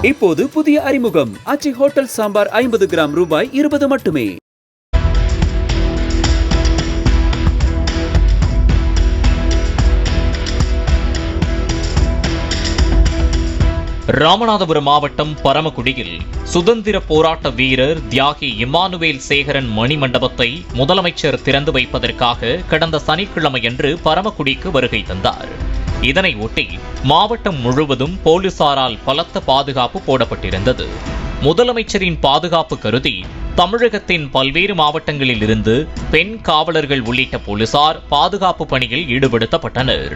இப்போது புதிய அறிமுகம் ஆச்சி ஹோட்டல் சாம்பார் 50 கிராம் ரூபாய் 20 மட்டுமே. ராமநாதபுரம் மாவட்டம் பரமக்குடியில் சுதந்திர போராட்ட வீரர் தியாகி இம்மானுவேல் சேகரன் மணிமண்டபத்தை முதலமைச்சர் திறந்து வைப்பதற்காக கடந்த சனிக்கிழமையன்று பரமக்குடிக்கு வருகை தந்தார். இதனை ஒட்டி மாவட்டம் முழுவதும் போலீசாரால் பலத்த பாதுகாப்பு போடப்பட்டிருந்தது. முதலமைச்சரின் பாதுகாப்பு கருதி தமிழகத்தின் பல்வேறு மாவட்டங்களில் இருந்து பெண் காவலர்கள் உள்ளிட்ட போலீசார் பாதுகாப்பு பணியில் ஈடுபடுத்தப்பட்டனர்.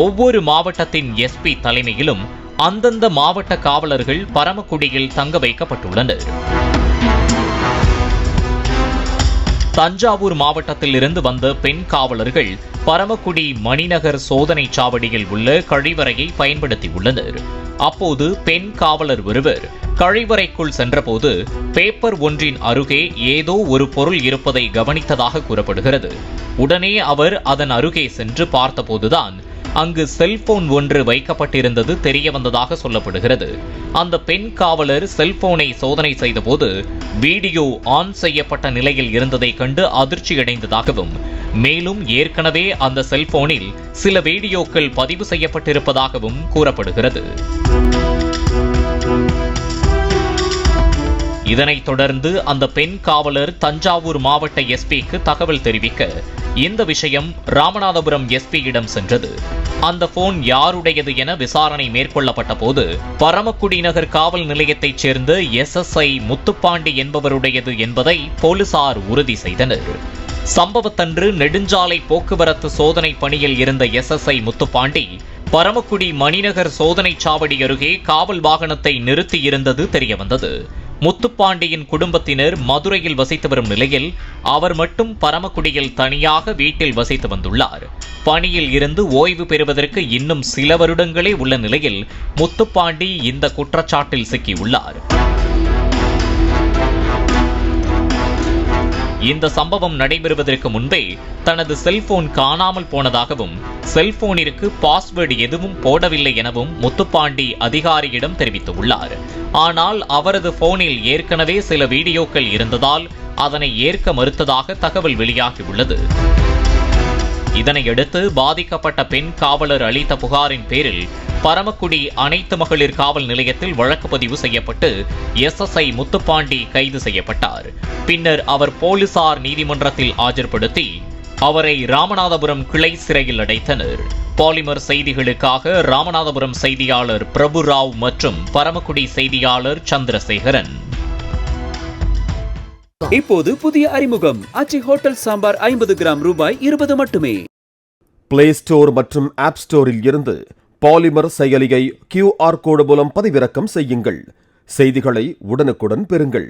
ஒவ்வொரு மாவட்டத்தின் எஸ்பி தலைமையிலும் அந்தந்த மாவட்ட காவலர்கள் பரமக்குடியில் தங்க வைக்கப்பட்டுள்ளனர். தஞ்சாவூர் மாவட்டத்தில் இருந்து வந்த பெண் காவலர்கள் பரமக்குடி மணிநகர் சோதனை சாவடியில் உள்ள கழிவறையை பயன்படுத்தியுள்ளனர். அப்போது பெண் காவலர் ஒருவர் கழிவறைக்குள் சென்றபோது பேப்பர் ஒன்றின் அருகே ஏதோ ஒரு பொருள் இருப்பதை கவனித்ததாக கூறப்படுகிறது. உடனே அவர் அதன் அருகே சென்று பார்த்தபோதுதான் அங்கு செல்போன் ஒன்று வைக்கப்பட்டிருந்தது தெரிய வந்ததாக சொல்லப்படுகிறது. அந்த பெண் காவலர் செல்போனை சோதனை செய்தபோது வீடியோ ஆன் செய்யப்பட்ட நிலையில் இருந்ததை கண்டு அதிர்ச்சியடைந்ததாகவும், மேலும் ஏற்கனவே அந்த செல்போனில் சில வீடியோக்கள் பதிவு செய்யப்பட்டிருப்பதாகவும் கூறப்படுகிறது. இதனைத் தொடர்ந்து அந்த பெண் காவலர் தஞ்சாவூர் மாவட்ட எஸ்பிக்கு தகவல் தெரிவிக்க இந்த விஷயம் ராமநாதபுரம் எஸ்பியிடம் சென்றது. அந்த போன் யாருடையது என விசாரணை மேற்கொள்ளப்பட்ட போது பரமக்குடி நகர் காவல் நிலையத்தைச் சேர்ந்த SSI முத்துப்பாண்டி என்பவருடையது என்பதை போலீசார் உறுதி செய்தனர். சம்பவத்தன்று நெடுஞ்சாலை போக்குவரத்து சோதனை பணியில் இருந்த SSI முத்துப்பாண்டி பரமக்குடி மணிநகர் சோதனை சாவடி அருகே காவல் வாகனத்தை நிறுத்தியிருந்தது தெரியவந்தது. முத்துப்பாண்டியின் குடும்பத்தினர் மதுரையில் வசித்து வரும் நிலையில் அவர் மட்டும் பரமக்குடியில் தனியாக வீட்டில் வசித்து வந்துள்ளார். பணியில் இருந்து ஓய்வு பெறுவதற்கு இன்னும் சில வருடங்களே உள்ள நிலையில் முத்துப்பாண்டி இந்த குற்றச்சாட்டில் சிக்கியுள்ளார். இந்த சம்பவம் நடைபெறுவதற்கு முன்பே தனது செல்போன் காணாமல் போனதாகவும், செல்போனிற்கு பாஸ்வேர்டு எதுவும் போடவில்லை எனவும் முத்துப்பாண்டி அதிகாரியிடம் தெரிவித்துள்ளார். ஆனால் அவரது போனில் ஏற்கனவே சில வீடியோக்கள் இருந்ததால் அதனை ஏற்க மறுத்ததாக தகவல் வெளியாகியுள்ளது. இதனையடுத்து பாதிக்கப்பட்ட பெண் காவலர் அளித்த புகாரின் பேரில் பரமக்குடி அனைத்து மகளிர் காவல் நிலையத்தில் வழக்கு பதிவு செய்யப்பட்டு SSI முத்துப்பாண்டி கைது செய்யப்பட்டார். பின்னர் அவர் போலீசார் நீதிமன்றத்தில் ஆஜர்படுத்தி அவரை ராமநாதபுரம் கிளை சிறையில் அடைத்தனர். பாலிமர் செய்திகளுக்காக ராமநாதபுரம் செய்தியாளர் பிரபுராவ் மற்றும் பரமக்குடி செய்தியாளர் சந்திரசேகரன். இப்போது புதிய அறிமுகம் ஆச்சி ஹோட்டல் சாம்பார் 50 கிராம் ரூபாய் 20 மட்டுமே. பிளே ஸ்டோர் மற்றும் ஆப் ஸ்டோரில் இருந்து பாலிமர் செயலியை QR கோடு மூலம் பதிவிறக்கம் செய்யுங்கள். செய்திகளை உடனுக்குடன் பெறுங்கள்.